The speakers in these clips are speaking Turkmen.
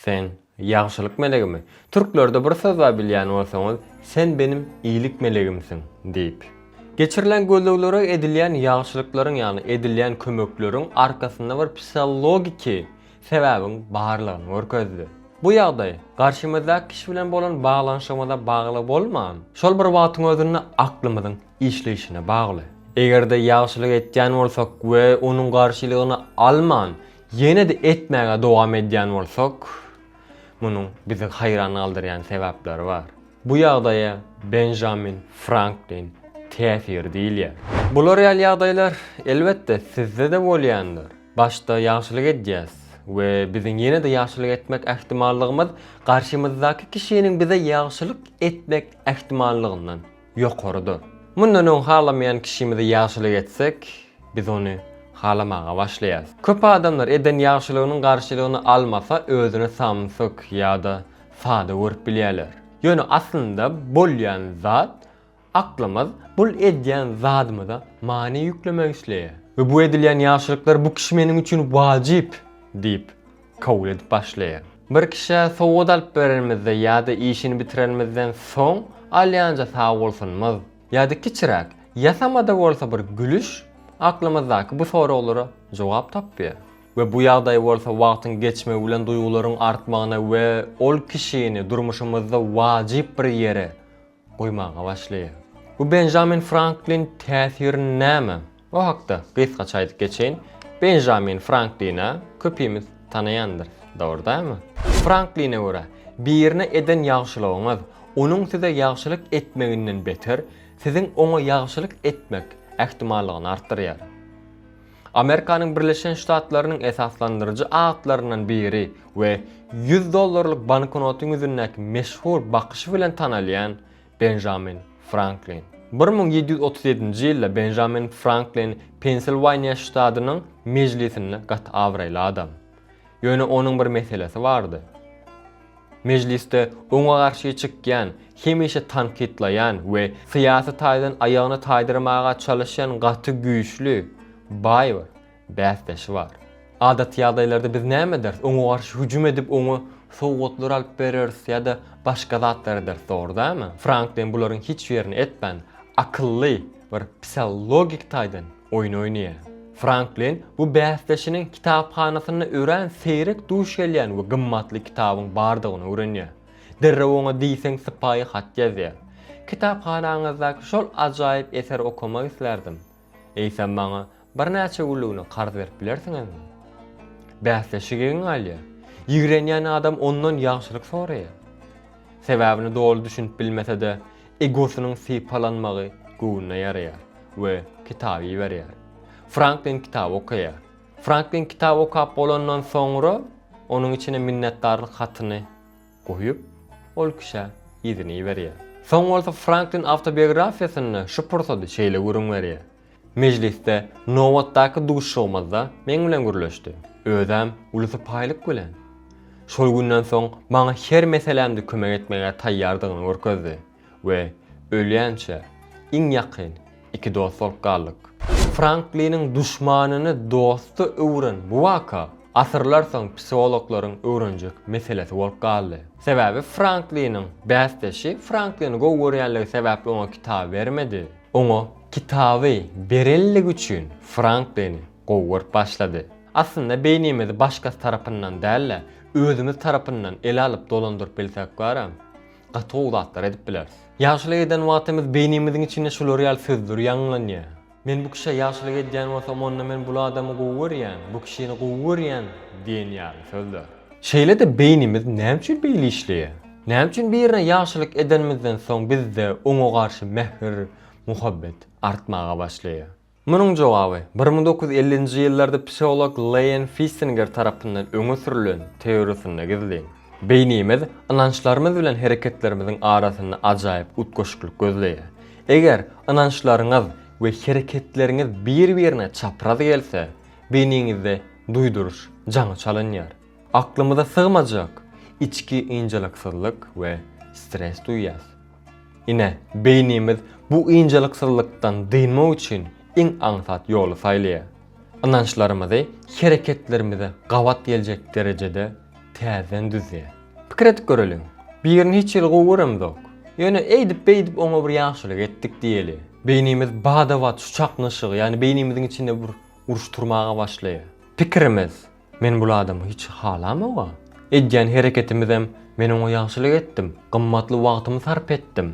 Sen ýagşylyk melegimi? Türklerde bir söz var bilýän bolsaňyz, sen benim iyilik melegimsiň diýip. Geçirilen gözleglere edilýän ýagşylyklaryň ýagny edilýän kömekleriň arkasynda bir psikologiki sebäbiň barlygyny görkezdi. Bu ýagdaý garşymyzdaky kişi bilen bolan baglanşymyza bagly bolman, şol bir wagtyň özüne aklymyzyň işleyişine bagly. Egerde ýagşylyk etýän bolsak we onuň garşylygyny alman, ýene-de etmäge dowam edýän bolsak, munyň bizi haýran galdyrýan sebäpleri bar. Bu ýagdaýa Benjamin Franklin täsir diýilýär. Bu real ýagdaýlar elbetde sizde de bolýandyr. Başda ýagşylyk edýäs we biziň ýene-de ýagşylyk etmek ähtimallygymyz garşymyzdaky kişiniň bize ýagşylyk etmek ähtimallygyndan ýokarydyr. Mundan öň halamayan kişimize ýagşylyk etsek, biz onu halamaga başlaýas. Köp adamlar eden ýagşylygynyň garşylygyny almasa özüne samsyk ýa-da sada görüp bilýärler. Ýöne aslynda bolýan zat aklymyz bul edýän zadymyza many ýüklemek isleýär. We bu edilýän ýagşylyklar bu kişi meniň üçin wajyp diýip kabul edip başlaýar. Bir kişi sowgat alyp berenmizde ýa-da işini bitirenmizden soň alýanja sag bolsunmaz ýa-da kiçiräk ýasamada bolsa bir gülüş aklymyzdaky bu soraglary jogap tapýar. We bu ýagdaý bolsa wagtyň geçmegi bilen duýgularyň artmagyna we ol kişini durmuşymyzda wajyp bir ýere goýmaga başlaýar. Bu Benjamin Franklin täsiri näme? O hakda gysgaça aýdyp geçeýin. Benjamin Franklin'i köpümiz tanayandır. Doğru değil mi? Franklin'e göre birine eden ýagşylygyňyz onuň size ýagşylyk etmeginden beter, siziň oňa ýagşylyk etmek ähtimallygyny artdyrýar. Amerikanyň Birleşen Ştatlarynyň esaslandyrjy agtlarynyň biri we $100 banknotyň ýüzündäki meşhur bakışı bilen tanalýan Benjamin Franklin. 1737-nji ýylda Benjamin Franklin Pennsylvania ştatynyň mejlisine gat awraýly adam. Ýöne onuň bir meselesi bardy. Mejliste oňa garşy çykýan, hemişe tankitlaýan we syýasy taýdan aýagyny taýdyrmaga çalışan gaty güýçlü baý bir bäsdeşi bar. Adat ýagdaýlarda biz näme ders? Oňa garşy hüjüm edip oňa sowgatlar alyp bereriz ýa-da başga zatlar ders, dogry däme? Franklin bularyň hiç ýerini etmän, akylly bir psikologik taýdan oýun oýnaýar. Franklin bu bäsdeşiniň kitapxanasyna ören seyrek duş gelýän we gymmatly kitabyň bardygyny öğrenýär. Derre oňa diýseň sypaýy hat ýazýar. Kitapxanaňyzdaky şol ajaýyp eser okumak islerdim. Eýsem maňa bir näçe gullygyny garz berip bilersiňizmi? Bäsdeşigiň alýa. Ýigrenýän adam ondan ýagşylyk soraýar. Sebäbini dogry düşünüp bilmese-de egosynyň sypalanmagy göwüne ýaraýar we kitaby berýär. Franklin kitap okuýar. Franklin kitap okap bolandan soňra onuň içine minnetdarlyk hatyny goýup ol kişä ýyzyny berýär. Soň bolsa Franklin autobiografiýasyny şu pursady şeýle görüň berýär. Mejlisde nowatdaky duşşawmazda meň bilen gürleşdi. Özüm ulusy paýlyk bilen. Şol günden soň maňa her meselemde kömek etmege taýýardygyny görkezdi we ölýänçe iň ýakyn iki dost bolup galdyk. Franklin'in düşmanını dostu öwren bu waka asyrlar soň psikologlaryň öwrenjek meselesi bolup galdy. Sebäbi Franklin'in bäsdeşi Franklin'i gowurýanlygy sebäpli oňa kitap bermedi. Oňa kitaby berellik üçin Franklin'i gowuryp başlady. Aslında beýnimizi başga tarapyndan däl, özümiz tarapyndan ele alyp dolandyryp bilsek garam, gatowlatlar edip bileriz. Ýagşylyk eden wagtymyz beýnimiziň içinde şol real sözdür ýanglanýar. Men bu kişi ýagşylyk edýän bolsam onda men bu adamy gowurýan, bu kişini gowurýan diýen ýaly sözler. Şeýle de beýnimiz näme üçin beýle işleýär? Näme üçin birine ýagşylyk edenmizden soň bizde oňa garşy mehr, muhabbet artmaga başlaýar? Munyň jogaby 1950-nji ýyllarda psikolog Leon Festinger tarapyndan öňe sürülen teoriýasyna gizlen. Beýnimiz inançlarymyz bilen hereketlerimiziň arasyny ajaýyp utgoşuklyk gözleýär. Eger inançlaryňyz we hereketleriniz bir-birine çapraz gelse, beyninizde duyduruş jaňy çalanýar. Aklymyza sığmajak içki injeliksizlik we stres duýýas. Ine beynimiz bu injeliksizlikden dynmak üçin iň aňsat ýoly saýlaýar. Inançlarymyzy, hereketlerimize gawat geljek derejede täzen düzýär. Pikir edip göreliň. Birini hiç ýyl gowuramdyk. Ýöne eýdip oňa bir ýaşylyk etdik diýeli. Beynimiz badawat şuçaknaşyk, ýani beynimiziň içinde bir uruşturmaga başlaýar. Pikirimiz, men bu adamy hiç halamyga? Edýän hereketimizem men oňa ýaşylyk etdim, gymmatly wagtymy sarp etdim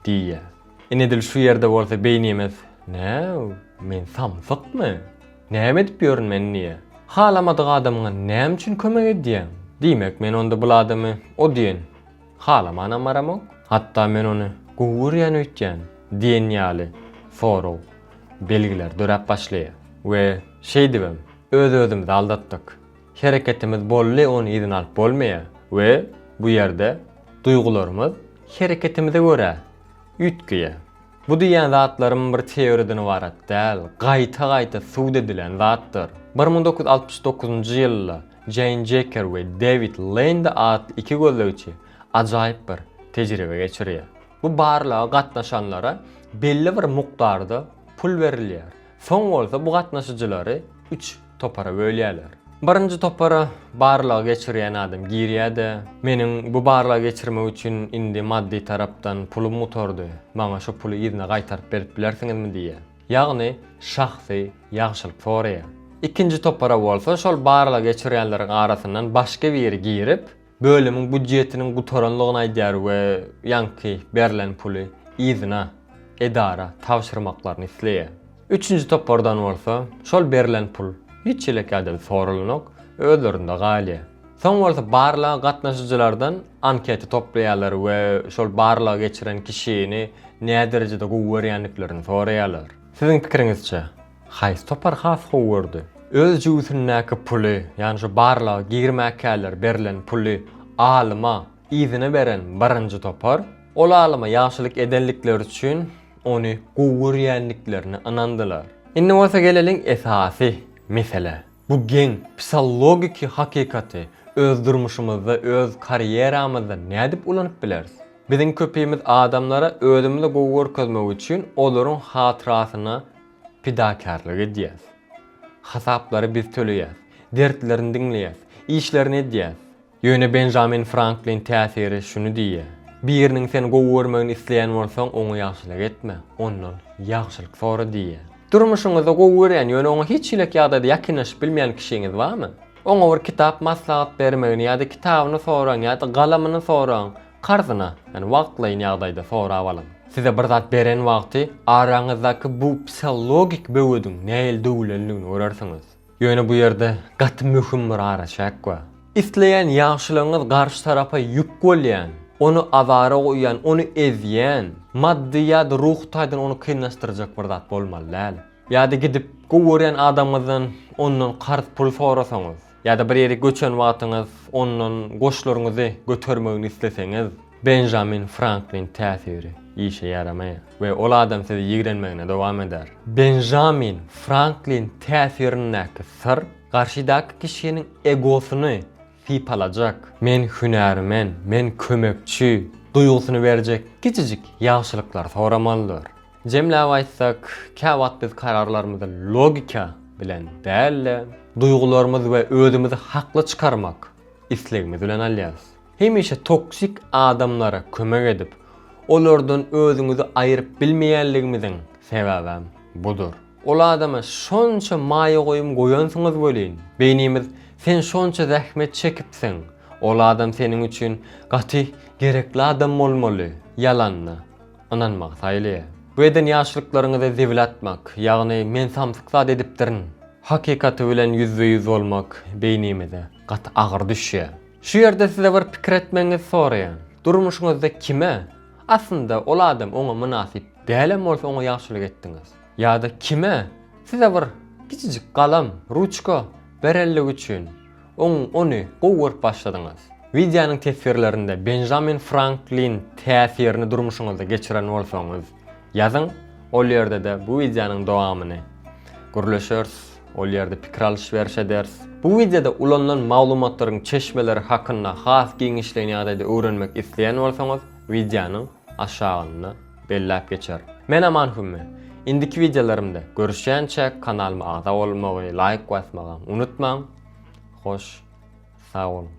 diýär. Enedil şu ýerde bolsa beynimiz, "Näme? Men samsykmy? Näme edip ýörün men niýe? Halamadyk adamyňa näme üçin kömek edýän?" Diýmek men onda bu adamy o diýen. Halamana maramok, hatta men onu gowurýan öýtýän diýen ýaly soraw belgiler dörep başlaýar. We şeýdibem, öz-özümizi aldatdyk. Hereketimiz bolly onu izin alyp bolmaýar we bu ýerde duygularymız hereketimize görä ütgüýär. Bu diýen zatlarym bir teoriden ibaret däl, gaýta suwd edilen zatlar. 1969-njy ýylda Jane Jacker we David Lane adly iki gözlegçi ajaýyp bir tejribe geçirýär. Bu barlyga gatnaşanlara belli bir mukdarda pul berilýär. Soň bolsa bu gatnaşyjylary 3 topara bölýärler. Birinji topara barlyga geçirýän adam girýärdi. Meniň bu barlyga geçirmek üçin indi maddi tarapdan pulum mutordy. Maňa şu puly ýerine gaýtaryp berip bilersiňizmi diýär. Ýagny şahsy ýagşylyk soraýar. İkinji topara bolsa şol barlyga geçirýänleriň arasyndan başga bir ýere girip bölümiň budjetiniň gutoranlygyny aýdýar we ýanky berilen puly ýerine edara tawşyrmaklaryny isleýär. Üçüncü topardan bolsa şol berilen pul hiç ýylek adil sorulunok özlerinde galýar. Soň bolsa barlyga gatnaşyjylardan ankety toplaýarlar we şol barlyga geçiren kişini näme derejede gowurýanlyklaryny soraýarlar. Siziň pikiriňizçe haýsy topar has gowurdy? Öz jüýsündäki puly, ýani şu barlyga girmäkäler berilen puly alyma izine beren birinji topar, ol alyma ýaşylyk edenlikleri üçin onu gowurýanlyklaryny anandylar. Indi bolsa geleliň esasy mesele. Bu geň psikologiki hakikaty öz durmuşymyzda, öz karyeramyzda näde dip ulanyp bileriz? Biziň köpüýimiz adamlara özümizi gowur közmek üçin olaryň hatyrasyna pidakarlyk edýäs. Hasaplary biz töleýäs, dertlerini diňleýäs, işlerini edýäs. Ýöne Benjamin Franklin täsiri şunu diýär: "Biriniň seni gowurmagyny isleýän bolsaň oňa ýaşylyk etme, ondan ýaşylyk sora" diýär. Durmuşyňyzda gowurýan ýöne oňa hiç ýylek ýagdaýda ýakynlaşyp bilmeýän kişiňiz barmy? Oňa bir kitap maslahat bermegini ýa-da kitabyny soraň ýa-da galamyny soraň, karzyna, ýani wagtlaýyn ýagdaýda sorap alyň. Size bir zat beren wagty araňyzdaky bu psikologik böwüdiň näil döwlenligini görersiňiz. Ýöne bu ýerde gaty möhüm bir araşak bar. İsleýän ýaşylygyňyz garşy tarafa ýük bolýan, onu azara goýan, onu ezýän, maddi ýa-da ruh taýdan onu kynlaşdyrjak bir zat bolmaly. Ýa-da gidip gowurýan adamyzdan ondan garş pul sorasaňyz, ýa-da bir ýere göçen wagtyňyz ondan goşlaryňyzy götermegini isleseňiz, Benjamin Franklin täsiri işe yaramaýar we ol adam sizi ýigrenmegine dowam eder. Benjamin Franklin täsirindäki sır garşydaky kişiniň egosyny fipalajak. Men hünärmen, men kömekçi duýgusyny berjek kiçijik ýagşylyklar soramalydyr. Jemläp aýtsak, käwat biz kararlarymyzda logika bilen däl, duýgularymyz we özümizi hakly çykarmak islegimiz bilen alýas. Hemişe toksik adamlara kömek edip, olardan özüňizi aýryp bilmeýänligimiziň sebäbi budur. Ol adama şonça maýa goýum goýansyňyz bolýan. Beynimiz sen şonça zähmet çekipsiň. Ol adam senin üçin gaty gerekli adam bolmaly. Ýalanna ananmak saýly. Bu eden ýaşlyklaryňyzy zewlatmak, ýagny men samsyk edipdirin. Hakikaty bilen yüzde-yüz bolmak beynimize gaty agyr düşýär. Şu ýerde size bir pikir etmeňizi soraýan. Durmuşyňyzda kime? Aslında ol adam oňa münasip dälen bolsa oňa ýaşylyk etdiňiz. Ýa-da kime? Size bir kiçijik galam, ruçka berellik üçin onu gowurup başladyňyz. Videonyň tesirlerinde Benjamin Franklin täsirini durmuşyňyzda geçiren bolsaňyz, ýazyň, ol ýerde de bu videonyň dowamyny görleşeriz. Ol ýerde pikir alşyş ederiz. Bu videoda ulanlan maglumatlaryň çeşmeleri hakynda has giňişlerini ýagdaýda öwrenmek isleýän bolsaňyz, videonyň aşagyna belläp geçer. Men aman hümmi. Indiki videolarymda görüşýänçe kanalyma agza bolmagy, like basmagy unutmaň. Hoş, sag olun.